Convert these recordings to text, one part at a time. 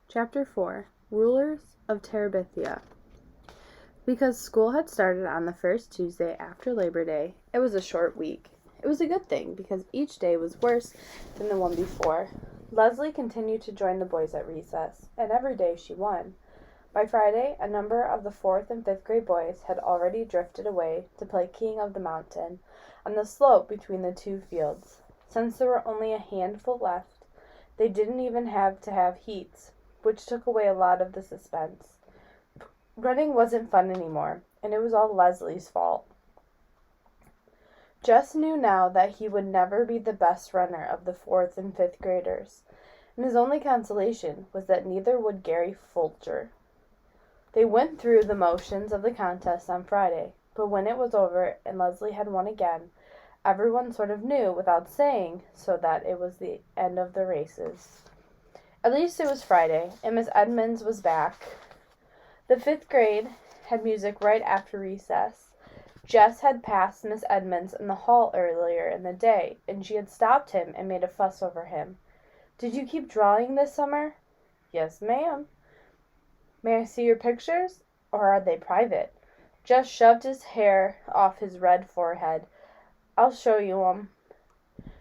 Chapter 4 Rulers of Terabithia. Because school had started on the first Tuesday after Labor Day, it was a short week. It was a good thing because each day was worse than the one before. Leslie continued to join the boys at recess, and every day she won. By Friday, a number of the 4th and 5th grade boys had already drifted away to play King of the Mountain on the slope between the two fields. Since there were only a handful left, they didn't even have to have heats, which took away a lot of the suspense. Running wasn't fun anymore, and it was all Leslie's fault. Jess knew now that he would never be the best runner of the 4th and 5th graders, and his only consolation was that neither would Gary Fulcher. They went through the motions of the contest on Friday, but when it was over and Leslie had won again, everyone sort of knew without saying so that it was the end of the races. At least it was Friday, and Miss Edmonds was back. The 5th grade had music right after recess. Jess had passed Miss Edmonds in the hall earlier in the day, and she had stopped him and made a fuss over him. "Did you keep drawing this summer?" "Yes, ma'am." "May I see your pictures, or are they private?" Jess shoved his hair off his red forehead. "I'll show you 'em."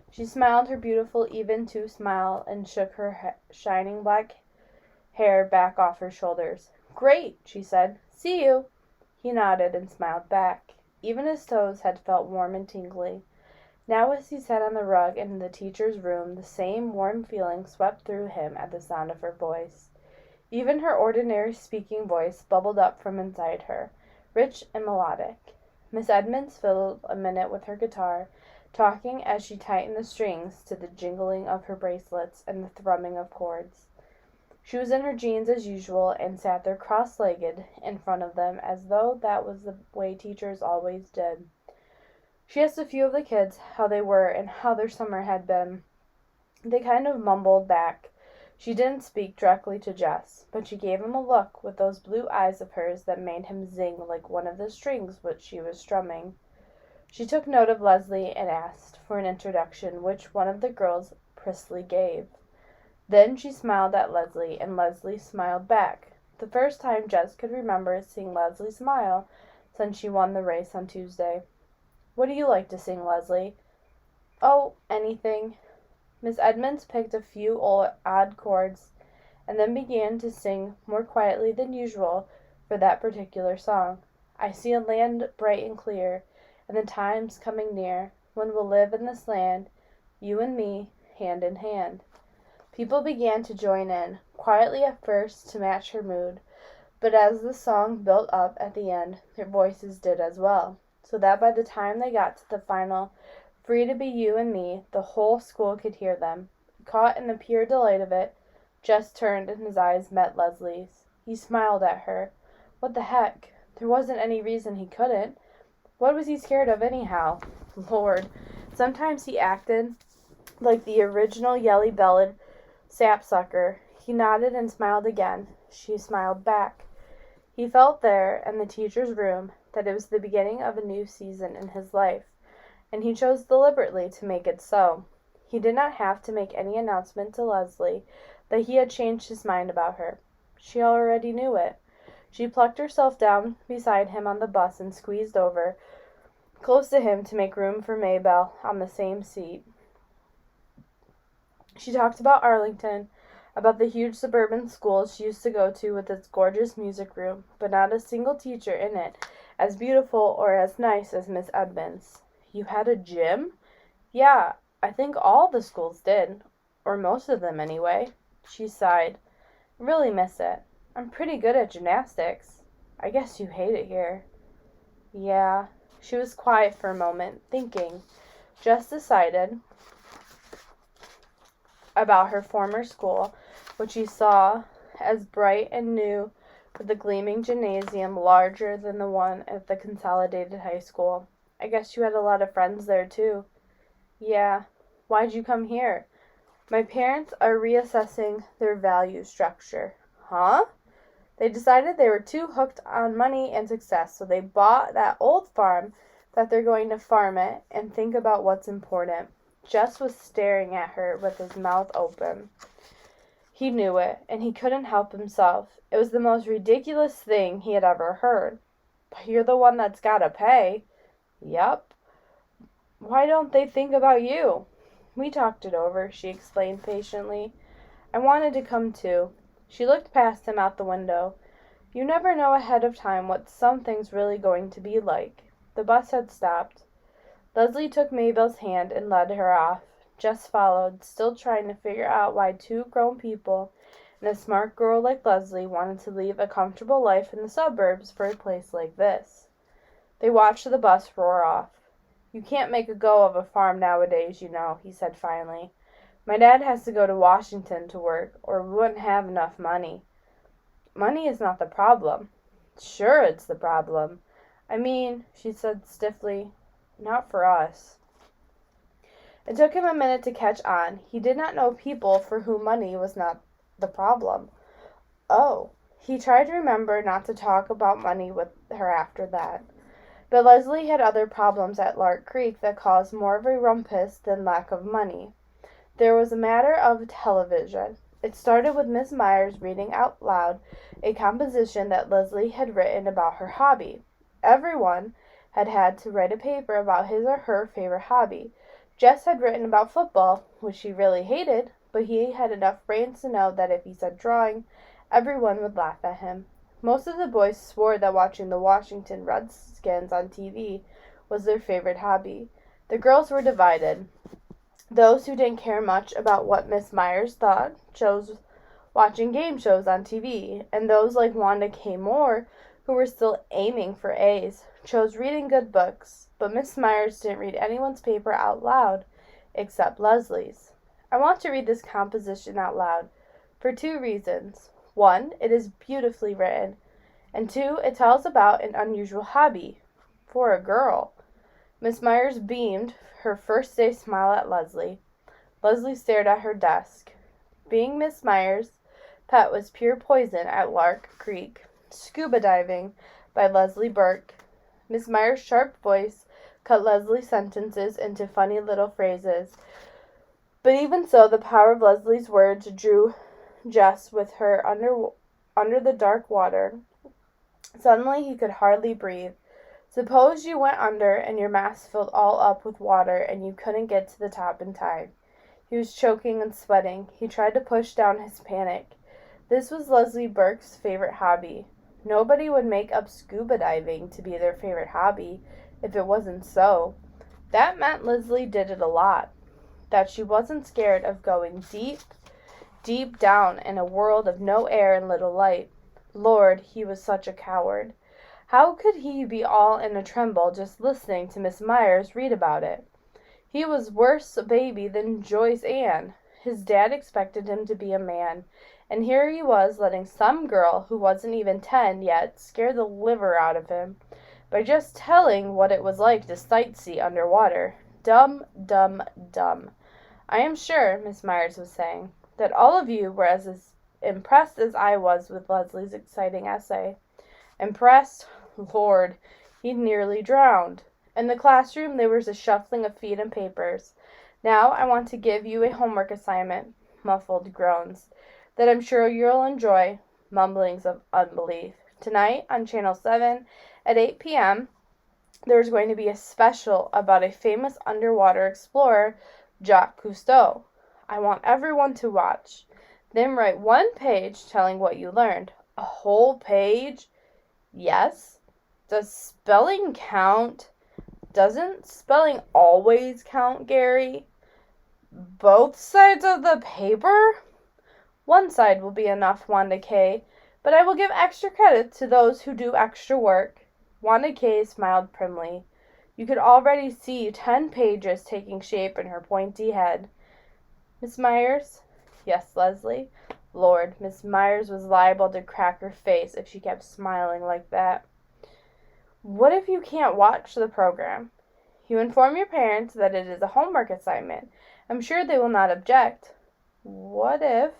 She smiled her beautiful even-tooth smile and shook her shining black hair back off her shoulders. "Great," she said. "See you." He nodded and smiled back. Even his toes had felt warm and tingly. Now as he sat on the rug in the teacher's room, the same warm feeling swept through him at the sound of her voice. Even her ordinary speaking voice bubbled up from inside her, rich and melodic. Miss Edmonds filled a minute with her guitar, talking as she tightened the strings to the jingling of her bracelets and the thrumming of chords. She was in her jeans as usual and sat there cross-legged in front of them as though that was the way teachers always did. She asked a few of the kids how they were and how their summer had been. They kind of mumbled back. She didn't speak directly to Jess, but she gave him a look with those blue eyes of hers that made him zing like one of the strings which she was strumming. She took note of Leslie and asked for an introduction, which one of the girls priskly gave. Then she smiled at Leslie, and Leslie smiled back. The first time Jess could remember seeing Leslie smile since she won the race on Tuesday. "What do you like to sing, Leslie?" "Oh, anything." Miss Edmonds picked a few odd chords, and then began to sing more quietly than usual for that particular song. "I see a land bright and clear, and the time's coming near, when we'll live in this land, you and me, hand in hand." People began to join in, quietly at first to match her mood, but as the song built up at the end, their voices did as well, so that by the time they got to the final "Free to be you and me," the whole school could hear them. Caught in the pure delight of it, Jess turned and his eyes met Leslie's. He smiled at her. What the heck? There wasn't any reason he couldn't. What was he scared of anyhow? Lord, sometimes he acted like the original yelly-bellied sapsucker. He nodded and smiled again. She smiled back. He felt there, in the teacher's room, that it was the beginning of a new season in his life, and he chose deliberately to make it so. He did not have to make any announcement to Leslie that he had changed his mind about her. She already knew it. She plucked herself down beside him on the bus and squeezed over close to him to make room for Maybelle on the same seat. She talked about Arlington, about the huge suburban school she used to go to with its gorgeous music room, but not a single teacher in it as beautiful or as nice as Miss Edmonds. "You had a gym?" "Yeah, I think all the schools did, or most of them anyway." She sighed. "I really miss it. I'm pretty good at gymnastics. I guess you hate it here." "Yeah." She was quiet for a moment, thinking. Just decided about her former school, which she saw as bright and new, with a gleaming gymnasium larger than the one at the Consolidated High School. "I guess you had a lot of friends there, too." "Yeah." "Why'd you come here?" "My parents are reassessing their value structure." "Huh?" "They decided they were too hooked on money and success, so they bought that old farm that they're going to farm it and think about what's important." Jess was staring at her with his mouth open. He knew it, and he couldn't help himself. It was the most ridiculous thing he had ever heard. But you're the one that's gotta pay. Yep. Why don't they think about you? We talked it over, she explained patiently. I wanted to come too. She looked past him out the window. You never know ahead of time what something's really going to be like. The bus had stopped. Leslie took Mabel's hand and led her off. Jess followed, still trying to figure out why two grown people and a smart girl like Leslie wanted to leave a comfortable life in the suburbs for a place like this. They watched the bus roar off. You can't make a go of a farm nowadays, you know, he said finally. My dad has to go to Washington to work, or we wouldn't have enough money. Money is not the problem. Sure, it's the problem. I mean, she said stiffly, not for us. It took him a minute to catch on. He did not know people for whom money was not the problem. Oh, he tried to remember not to talk about money with her after that. But Leslie had other problems at Lark Creek that caused more of a rumpus than lack of money. There was a matter of television. It started with Miss Myers reading out loud a composition that Leslie had written about her hobby. Everyone had had to write a paper about his or her favorite hobby. Jess had written about football, which she really hated, but he had enough brains to know that if he said drawing, everyone would laugh at him. Most of the boys swore that watching the Washington Redskins on TV was their favorite hobby. The girls were divided. Those who didn't care much about what Miss Myers thought chose watching game shows on TV, and those like Wanda K. Moore, who were still aiming for A's, chose reading good books. But Miss Myers didn't read anyone's paper out loud, except Leslie's. I want to read this composition out loud, for two reasons. One, it is beautifully written, and two, it tells about an unusual hobby, for a girl. Miss Myers beamed her first day smile at Leslie. Leslie stared at her desk. Being Miss Myers' pet was pure poison at Lark Creek. Scuba Diving by Leslie Burke. Miss Myers' sharp voice cut Leslie's sentences into funny little phrases. But even so, the power of Leslie's words drew Jess with her under the dark water. Suddenly he could hardly breathe. Suppose you went under and your mask filled all up with water and you couldn't get to the top in time. He was choking and sweating. He tried to push down his panic. This was Leslie Burke's favorite hobby. Nobody would make up scuba diving to be their favorite hobby if it wasn't so. That meant Leslie did it a lot. That she wasn't scared of going deep, deep down in a world of no air and little light. Lord, he was such a coward. How could he be all in a tremble just listening to Miss Myers read about it? He was worse a baby than Joyce Ann. His dad expected him to be a man, and here he was letting some girl who wasn't even 10 yet scare the liver out of him by just telling what it was like to sightsee underwater. Dumb, dumb, dumb. I am sure, Miss Myers was saying, that all of you were as impressed as I was with Leslie's exciting essay. Impressed? Lord, he'd nearly drowned. In the classroom there was a shuffling of feet and papers. Now I want to give you a homework assignment, muffled groans, that I'm sure you'll enjoy, mumblings of unbelief. Tonight on Channel 7 at 8 p.m., there's going to be a special about a famous underwater explorer, Jacques Cousteau. I want everyone to watch. Then write one page telling what you learned. A whole page? Yes. Does spelling count? Doesn't spelling always count, Gary? Both sides of the paper? One side will be enough, Wanda K., but I will give extra credit to those who do extra work. Wanda K. smiled primly. You could already see 10 pages taking shape in her pointy head. Miss Myers? Yes, Leslie. Lord, Miss Myers was liable to crack her face if she kept smiling like that. What if you can't watch the program? You inform your parents that it is a homework assignment. I'm sure they will not object. What if...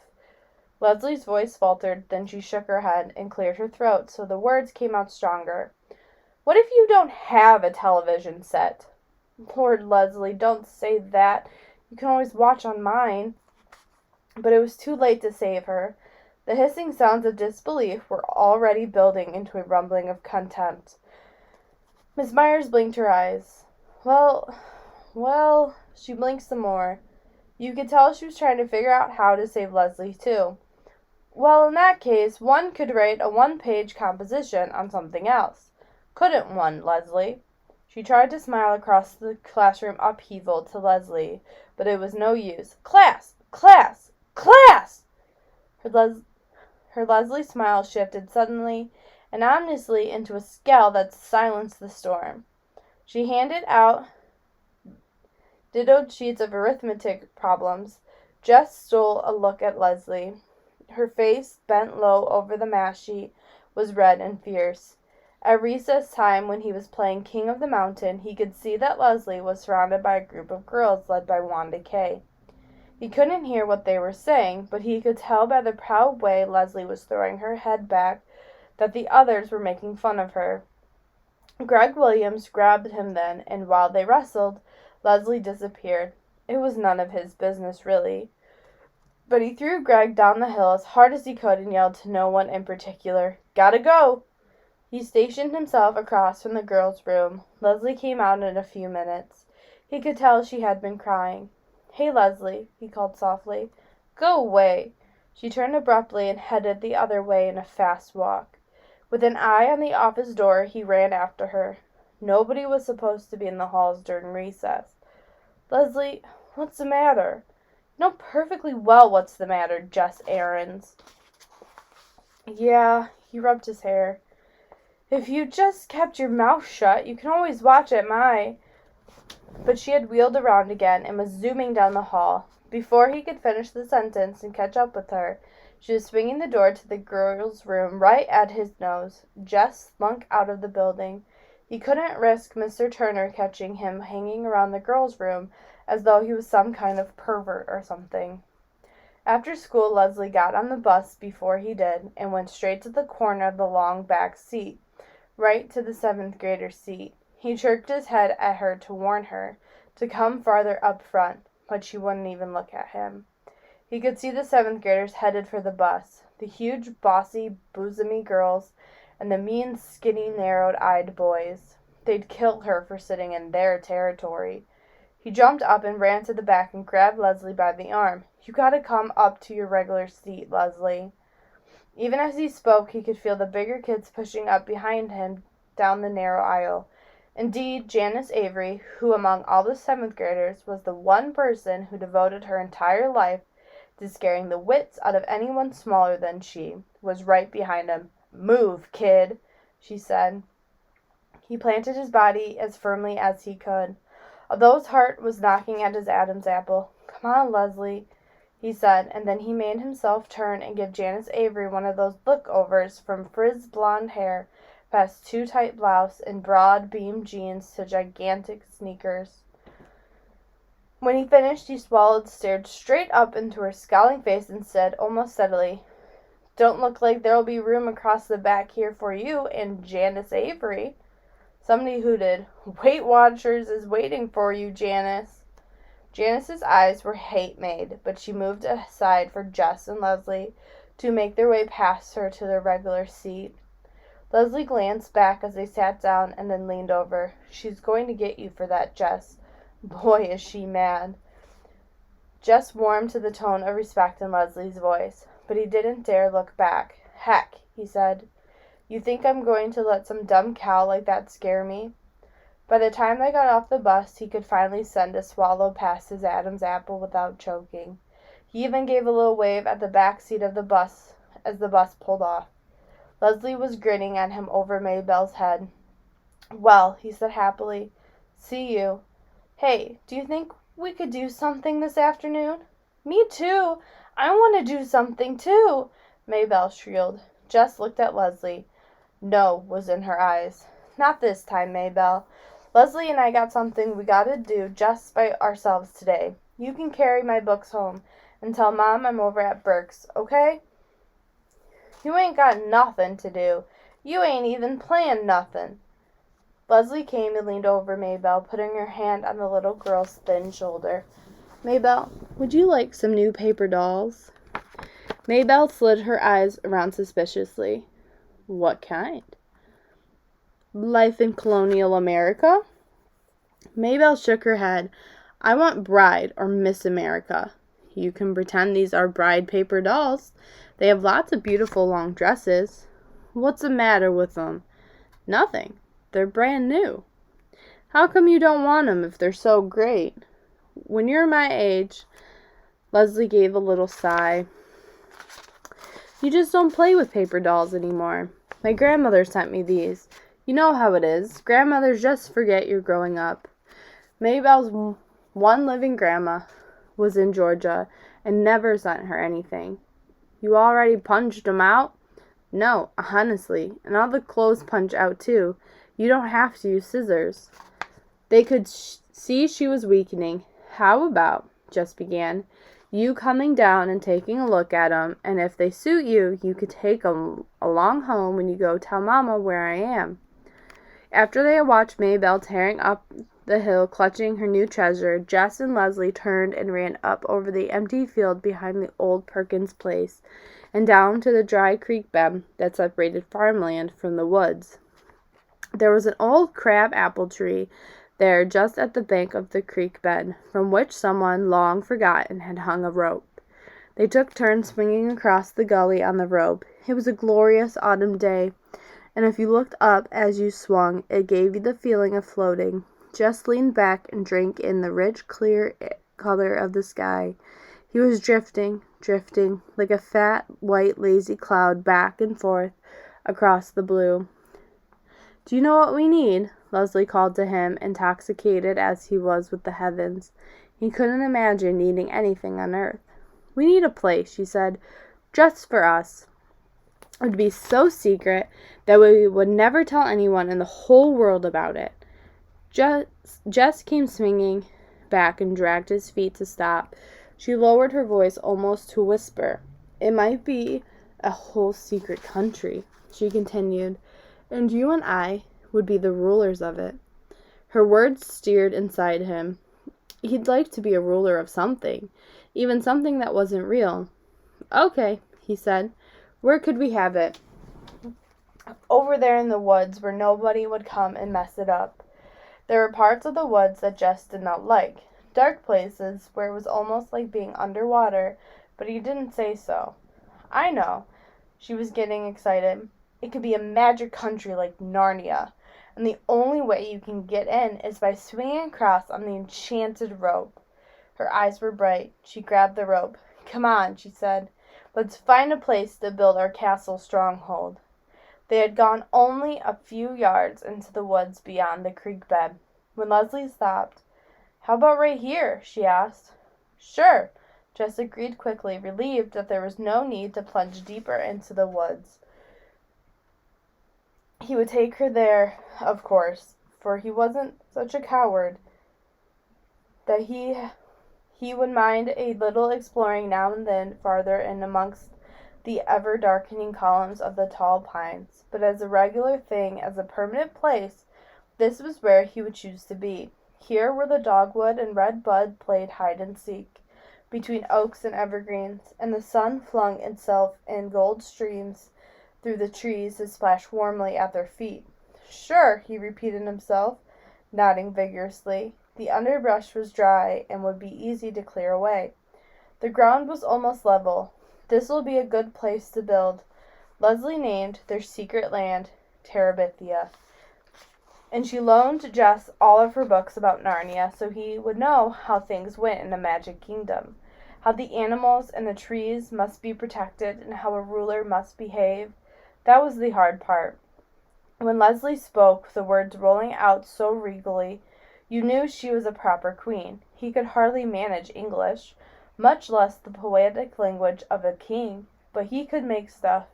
Leslie's voice faltered, then she shook her head and cleared her throat so the words came out stronger. What if you don't have a television set? Lord, Leslie, don't say that. You can always watch on mine. But it was too late to save her. The hissing sounds of disbelief were already building into a rumbling of contempt. Miss Myers blinked her eyes. Well, she blinked some more. You could tell she was trying to figure out how to save Leslie, too. Well, in that case, one could write a one-page composition on something else. Couldn't one, Leslie? She tried to smile across the classroom upheaval to Leslie, but it was no use. Class! Class! Class! Her Leslie smile shifted suddenly and ominously into a scowl that silenced the storm. She handed out dittoed sheets of arithmetic problems. Jess stole a look at Leslie. Her face, bent low over the math sheet, was red and fierce. At recess time, when he was playing King of the Mountain, he could see that Leslie was surrounded by a group of girls led by Wanda Kay. He couldn't hear what they were saying, but he could tell by the proud way Leslie was throwing her head back that the others were making fun of her. Greg Williams grabbed him then, and while they wrestled, Leslie disappeared. It was none of his business, really. But he threw Greg down the hill as hard as he could and yelled to no one in particular, "Gotta go!" He stationed himself across from the girls' room. Leslie came out in a few minutes. He could tell she had been crying. "Hey, Leslie," he called softly. "Go away." She turned abruptly and headed the other way in a fast walk. With an eye on the office door, he ran after her. Nobody was supposed to be in the halls during recess. "Leslie, what's the matter?" "You know perfectly well what's the matter, Jess Aarons." "Yeah," he rubbed his hair. "If you just kept your mouth shut, you can always watch at my—" But she had wheeled around again and was zooming down the hall. Before he could finish the sentence and catch up with her, she was swinging the door to the girls' room right at his nose. Jess slunk out of the building. He couldn't risk Mr. Turner catching him hanging around the girls' room as though he was some kind of pervert or something. After school, Leslie got on the bus before he did and went straight to the corner of the long back seat, right to the 7th grader's seat. He jerked his head at her to warn her to come farther up front, but she wouldn't even look at him. He could see the 7th graders headed for the bus, the huge, bossy, bosomy girls, and the mean, skinny, narrow-eyed boys. They'd kill her for sitting in their territory. He jumped up and ran to the back and grabbed Leslie by the arm. "You gotta come up to your regular seat, Leslie." Even as he spoke, he could feel the bigger kids pushing up behind him down the narrow aisle. Indeed, Janice Avery, who among all the 7th graders was the one person who devoted her entire life to scaring the wits out of anyone smaller than she, was right behind him. "Move, kid," she said. He planted his body as firmly as he could, although his heart was knocking at his Adam's apple. "Come on, Leslie," he said, and then he made himself turn and give Janice Avery one of those look-overs from frizzed blonde hair past too tight blouse and broad beam jeans to gigantic sneakers. When he finished, he swallowed, stared straight up into her scowling face, and said, almost steadily, "Don't look like there'll be room across the back here for you and Janice Avery." Somebody hooted, "Weight Watchers is waiting for you, Janice." Janice's eyes were hate-made, but she moved aside for Jess and Leslie to make their way past her to their regular seat. Leslie glanced back as they sat down and then leaned over. "She's going to get you for that, Jess. Boy, is she mad." Jess warmed to the tone of respect in Leslie's voice, but he didn't dare look back. "Heck," he said. "You think I'm going to let some dumb cow like that scare me?" By the time they got off the bus, he could finally send a swallow past his Adam's apple without choking. He even gave a little wave at the back seat of the bus as the bus pulled off. Leslie was grinning at him over Maybelle's head. "Well," he said happily, "see you. Hey, do you think we could do something this afternoon?" "Me too. I want to do something too," Maybelle shrilled. Jess looked at Leslie. No was in her eyes. "Not this time, Maybelle. Leslie and I got something we gotta do just by ourselves today. You can carry my books home and tell Mom I'm over at Burke's, okay?" "You ain't got nothin' to do. You ain't even planned nothin'." Leslie came and leaned over Maybelle, putting her hand on the little girl's thin shoulder. Maybelle, would you like some new paper dolls? Maybelle slid her eyes around suspiciously. What kind? Life in colonial America? Maybelle shook her head. I want Bride or Miss America. You can pretend these are Bride paper dolls. They have lots of beautiful long dresses. What's the matter with them? Nothing. They're brand new. How come you don't want them if they're so great? When you're my age, Leslie gave a little sigh. You just don't play with paper dolls anymore. My grandmother sent me these. You know how it is. Grandmothers just forget you're growing up. Maybelle's one living grandma was in Georgia and never sent her anything. You already punched 'em out? No, honestly. And all the clothes punch out too. You don't have to use scissors. They could see she was weakening. How about, Jess began, you coming down and taking a look at 'em, and if they suit you, you could take 'em along home when you go tell Mama where I am. After they had watched Maybelle tearing up the hill, clutching her new treasure, Jess and Leslie turned and ran up over the empty field behind the old Perkins place and down to the dry creek bed that separated farmland from the woods. There was an old crab apple tree there just at the bank of the creek bed, from which someone, long forgotten, had hung a rope. They took turns swinging across the gully on the rope. It was a glorious autumn day, and if you looked up as you swung, it gave you the feeling of floating. Just leaned back and drank in the rich, clear color of the sky. He was drifting, like a fat, white, lazy cloud back and forth across the blue. Do you know what we need? Leslie called to him, intoxicated as he was with the heavens. He couldn't imagine needing anything on earth. We need a place, she said, just for us. It would be so secret that we would never tell anyone in the whole world about it. Jess came swinging back and dragged his feet to stop. She lowered her voice almost to a whisper. It might be a whole secret country, she continued, and you and I would be the rulers of it. Her words stirred inside him. He'd like to be a ruler of something, even something that wasn't real. Okay, he said. Where could we have it? Over there in the woods where nobody would come and mess it up. There were parts of the woods that Jess did not like, dark places where it was almost like being underwater, but he didn't say so. I know. She was getting excited. It could be a magic country like Narnia, and the only way you can get in is by swinging across on the enchanted rope. Her eyes were bright. She grabbed the rope. Come on, she said. Let's find a place to build our castle stronghold. They had gone only a few yards into the woods beyond the creek bed when Leslie stopped. How about right here? She asked. Sure, Jess agreed quickly, relieved that there was no need to plunge deeper into the woods. He would take her there, of course, for he wasn't such a coward that he would mind a little exploring now and then farther in amongst the ever-darkening columns of the tall pines. But as a regular thing, as a permanent place, this was where he would choose to be. Here where the dogwood and red bud played hide-and-seek, between oaks and evergreens, and the sun flung itself in gold streams through the trees to splash warmly at their feet. Sure, he repeated himself, nodding vigorously. The underbrush was dry and would be easy to clear away. The ground was almost level. This will be a good place to build. Leslie named their secret land Terabithia, and she loaned Jess all of her books about Narnia so he would know how things went in the magic kingdom, how the animals and the trees must be protected, and how a ruler must behave. That was the hard part. When Leslie spoke, the words rolling out so regally, you knew she was a proper queen. He could hardly manage English, much less the poetic language of a king, but he could make stuff.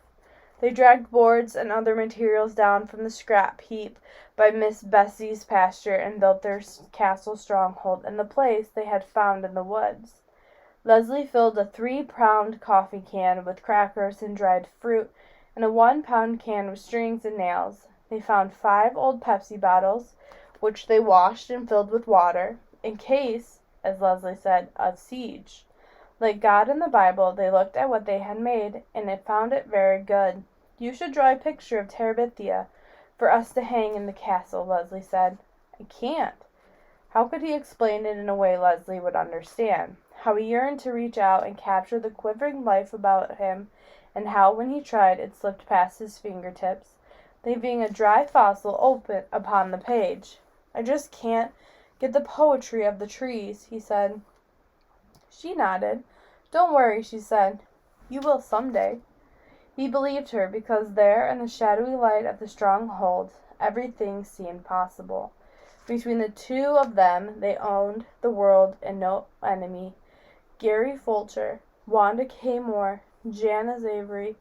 They dragged boards and other materials down from the scrap heap by Miss Bessie's pasture and built their castle stronghold in the place they had found in the woods. Leslie filled a 3-pound coffee can with crackers and dried fruit, and a 1-pound can with strings and nails. They found 5 old Pepsi bottles, which they washed and filled with water, in case as Leslie said, a siege. Like God in the Bible, they looked at what they had made, and it found it very good. You should draw a picture of Terabithia for us to hang in the castle, Leslie said. I can't. How could he explain it in a way Leslie would understand? How he yearned to reach out and capture the quivering life about him, and how, when he tried, it slipped past his fingertips, leaving a dry fossil open upon the page. I just can't get the poetry of the trees, he said. She nodded. Don't worry, she said. You will someday. He believed her because there, in the shadowy light of the stronghold, everything seemed possible. Between the two of them, they owned the world and no enemy. Gary Fulcher, Wanda K. Moore, Janice Avery,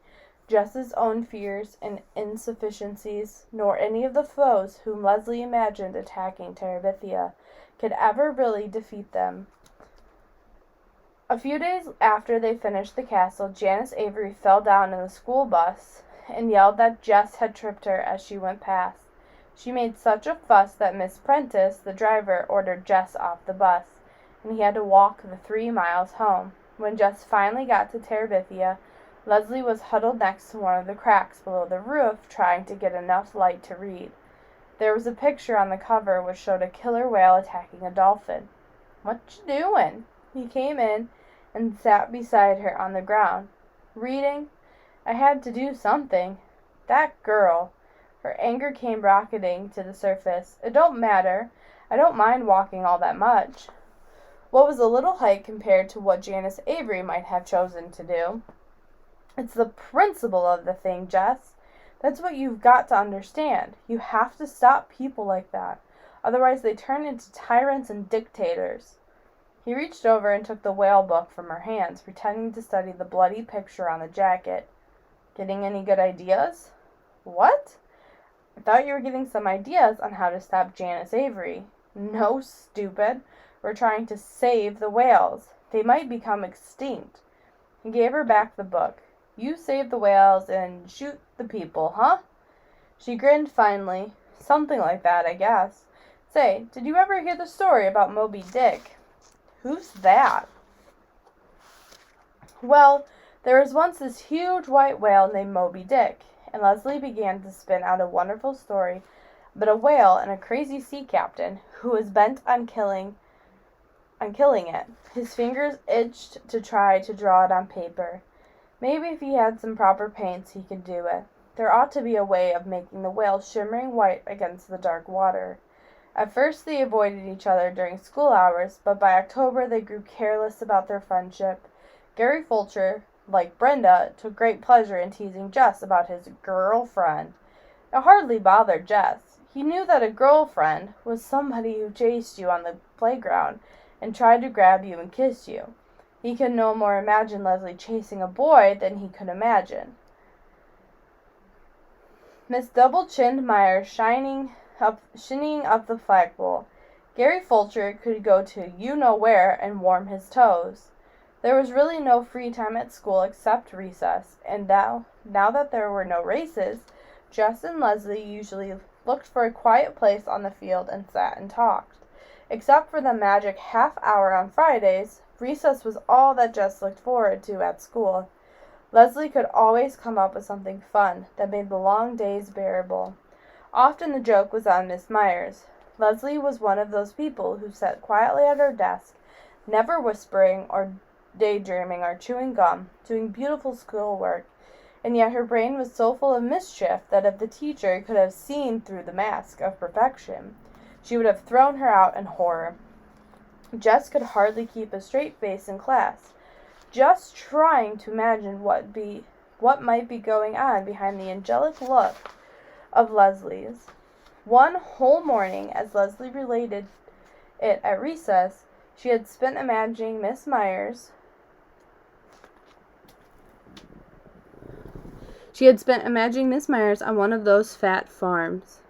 Jess's own fears and insufficiencies, nor any of the foes whom Leslie imagined attacking Terabithia, could ever really defeat them. A few days after they finished the castle, Janice Avery fell down in the school bus and yelled that Jess had tripped her as she went past. She made such a fuss that Miss Prentice, the driver, ordered Jess off the bus, and he had to walk the 3 miles home. When Jess finally got to Terabithia, Leslie was huddled next to one of the cracks below the roof, trying to get enough light to read. There was a picture on the cover which showed a killer whale attacking a dolphin. What you doing? He came in and sat beside her on the ground. Reading? I had to do something. That girl. Her anger came rocketing to the surface. It don't matter. I don't mind walking all that much. What was a little hike compared to what Janice Avery might have chosen to do? It's the principle of the thing, Jess. That's what you've got to understand. You have to stop people like that. Otherwise they turn into tyrants and dictators. He reached over and took the whale book from her hands, pretending to study the bloody picture on the jacket. Getting any good ideas? What? I thought you were getting some ideas on how to stop Janice Avery. No, stupid. We're trying to save the whales. They might become extinct. He gave her back the book. You save the whales and shoot the people, huh? She grinned finely. Something like that, I guess. Say, did you ever hear the story about Moby Dick? Who's that? Well, there was once this huge white whale named Moby Dick, and Leslie began to spin out a wonderful story about a whale and a crazy sea captain who was bent on killing it. His fingers itched to try to draw it on paper. Maybe if he had some proper paints he could do it. There ought to be a way of making the whale shimmering white against the dark water. At first they avoided each other during school hours, but by October they grew careless about their friendship. Gary Fulcher, like Brenda, took great pleasure in teasing Jess about his girlfriend. It hardly bothered Jess. He knew that a girlfriend was somebody who chased you on the playground and tried to grab you and kiss you. He could no more imagine Leslie chasing a boy than he could imagine Miss Double-Chinned Myers shinning up the flagpole. Gary Fulcher could go to you-know-where and warm his toes. There was really no free time at school except recess, and now that there were no races, Jess and Leslie usually looked for a quiet place on the field and sat and talked. Except for the magic half hour on Fridays, recess was all that Jess looked forward to at school. Leslie could always come up with something fun that made the long days bearable. Often the joke was on Miss Myers. Leslie was one of those people who sat quietly at her desk, never whispering or daydreaming or chewing gum, doing beautiful schoolwork, and yet her brain was so full of mischief that if the teacher could have seen through the mask of perfection, she would have thrown her out in horror. Jess could hardly keep a straight face in class, just trying to imagine what might be going on behind the angelic look of Leslie's. One whole morning, as Leslie related it at recess, she had spent imagining Miss Myers on one of those fat farms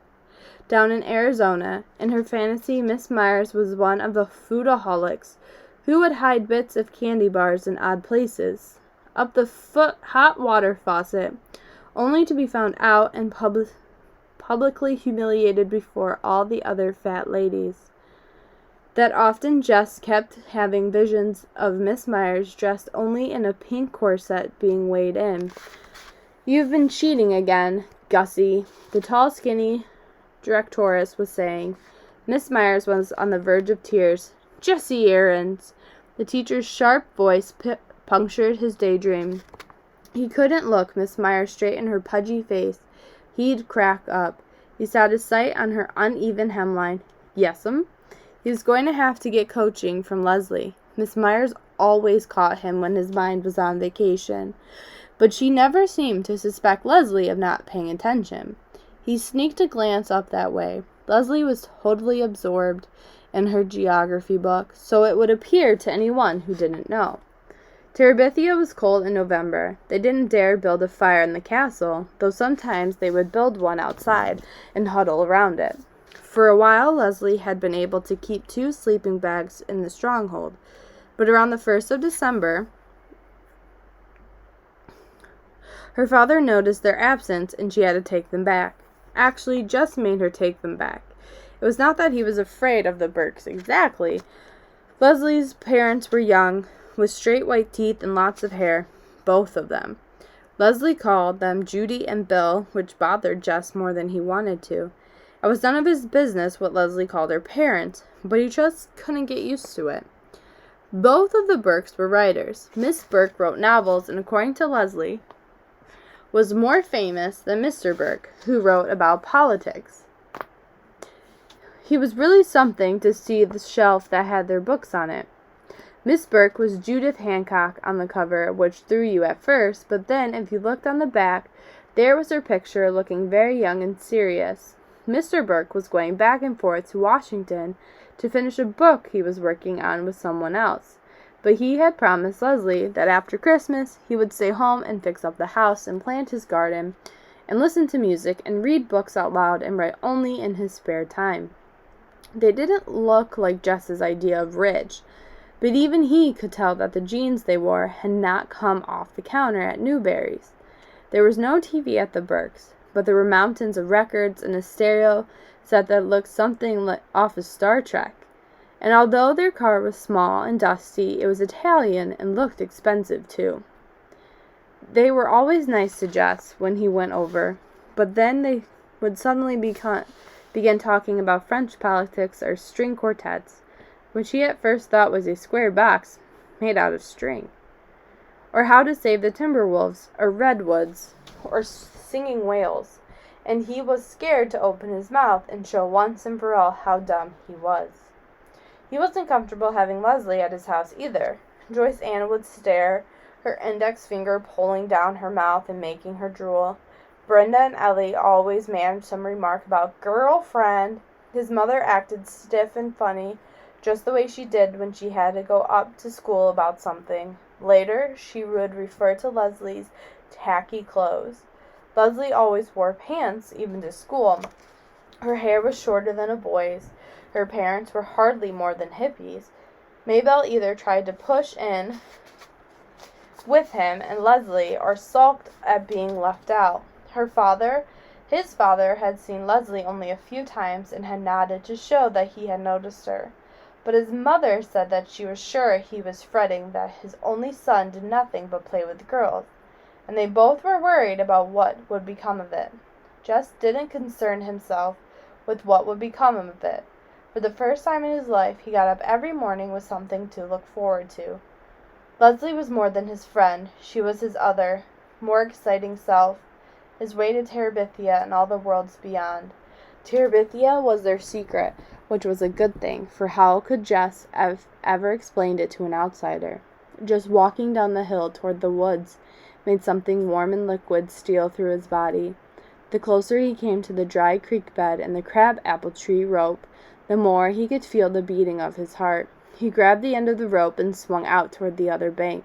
down in Arizona. In her fantasy, Miss Myers was one of the foodaholics who would hide bits of candy bars in odd places, up the hot water faucet, only to be found out and publicly humiliated before all the other fat ladies. That often Jess kept having visions of Miss Myers dressed only in a pink corset being weighed in. "You've been cheating again, Gussie," the tall, skinny directress was saying. Miss Myers was on the verge of tears. "Jessie Aarons!" The teacher's sharp voice punctured his daydream. He couldn't look Miss Myers straight in her pudgy face. He'd crack up. He sat his sight on her uneven hemline. "Yes'm." He was going to have to get coaching from Leslie. Miss Myers always caught him when his mind was on vacation, but she never seemed to suspect Leslie of not paying attention. He sneaked a glance up that way. Leslie was totally absorbed in her geography book, so it would appear to anyone who didn't know. Terabithia was cold in November. They didn't dare build a fire in the castle, though sometimes they would build one outside and huddle around it. For a while, Leslie had been able to keep 2 sleeping bags in the stronghold, but around the 1st of December, her father noticed their absence and she had to take them back. Actually, just made her take them back. It was not that he was afraid of the Burkes exactly. Leslie's parents were young, with straight white teeth and lots of hair, both of them. Leslie called them Judy and Bill, which bothered Jess more than he wanted to. It was none of his business what Leslie called her parents, but he just couldn't get used to it. Both of the Burkes were writers. Miss Burke wrote novels, and according to Leslie, was more famous than Mr. Burke, who wrote about politics. He was really something to see the shelf that had their books on it. Miss Burke was Judith Hancock on the cover, which threw you at first, but then if you looked on the back, there was her picture looking very young and serious. Mr. Burke was going back and forth to Washington to finish a book he was working on with someone else, but he had promised Leslie that after Christmas he would stay home and fix up the house and plant his garden and listen to music and read books out loud and write only in his spare time. They didn't look like Jess's idea of rich, but even he could tell that the jeans they wore had not come off the counter at Newberry's. There was no TV at the Burkes, but there were mountains of records and a stereo set that looked something like off of Star Trek. And although their car was small and dusty, it was Italian and looked expensive too. They were always nice to Jess when he went over, but then they would suddenly begin talking about French politics or string quartets, which he at first thought was a square box made out of string, or how to save the Timberwolves or redwoods or singing whales, and he was scared to open his mouth and show once and for all how dumb he was. He wasn't comfortable having Leslie at his house either. Joyce Ann would stare, her index finger pulling down her mouth and making her drool. Brenda and Ellie always managed some remark about girlfriend. His mother acted stiff and funny, just the way she did when she had to go up to school about something. Later, she would refer to Leslie's tacky clothes. Leslie always wore pants, even to school. Her hair was shorter than a boy's. Her parents were hardly more than hippies. Maybelle either tried to push in with him and Leslie or sulked at being left out. His father had seen Leslie only a few times and had nodded to show that he had noticed her. But his mother said that she was sure he was fretting that his only son did nothing but play with girls, and they both were worried about what would become of it. Jess didn't concern himself with what would become of it. For the first time in his life, he got up every morning with something to look forward to. Leslie was more than his friend. She was his other, more exciting self, his way to Terabithia and all the worlds beyond. Terabithia was their secret, which was a good thing, for how could Jess have ever explained it to an outsider? Just walking down the hill toward the woods made something warm and liquid steal through his body. The closer he came to the dry creek bed and the crab-apple tree rope, the more he could feel the beating of his heart. He grabbed the end of the rope and swung out toward the other bank,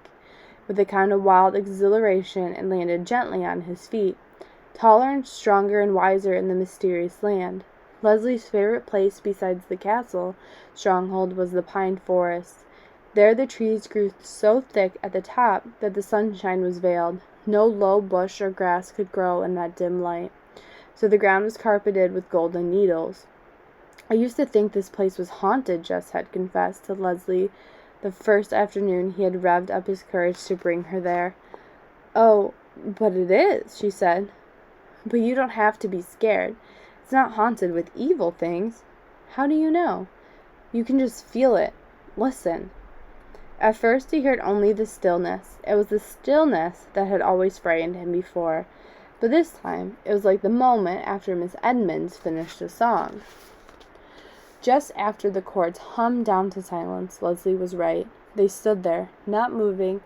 with a kind of wild exhilaration, and landed gently on his feet, taller and stronger and wiser in the mysterious land. Leslie's favorite place besides the castle stronghold was the pine forest. There the trees grew so thick at the top that the sunshine was veiled. No low bush or grass could grow in that dim light, so the ground was carpeted with golden needles. I used to think this place was haunted, Jess had confessed to Leslie the first afternoon he had revved up his courage to bring her there. Oh, but it is, she said. But you don't have to be scared. It's not haunted with evil things. How do you know? You can just feel it. Listen. At first he heard only the stillness. It was the stillness that had always frightened him before. But this time, it was like the moment after Miss Edmonds finished a song. Just after the chords hummed down to silence, Leslie was right. They stood there, not moving,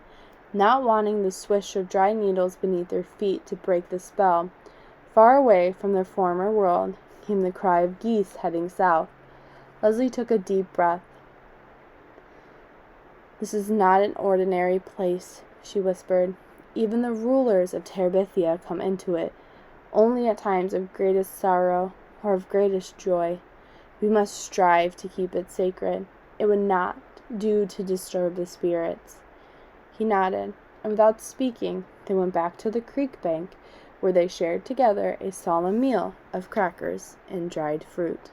not wanting the swish of dry needles beneath their feet to break the spell. Far away from their former world came the cry of geese heading south. Leslie took a deep breath. This is not an ordinary place, she whispered. Even the rulers of Terabithia come into it, only at times of greatest sorrow or of greatest joy. We must strive to keep it sacred. It would not do to disturb the spirits. He nodded, and without speaking, they went back to the creek bank, where they shared together a solemn meal of crackers and dried fruit.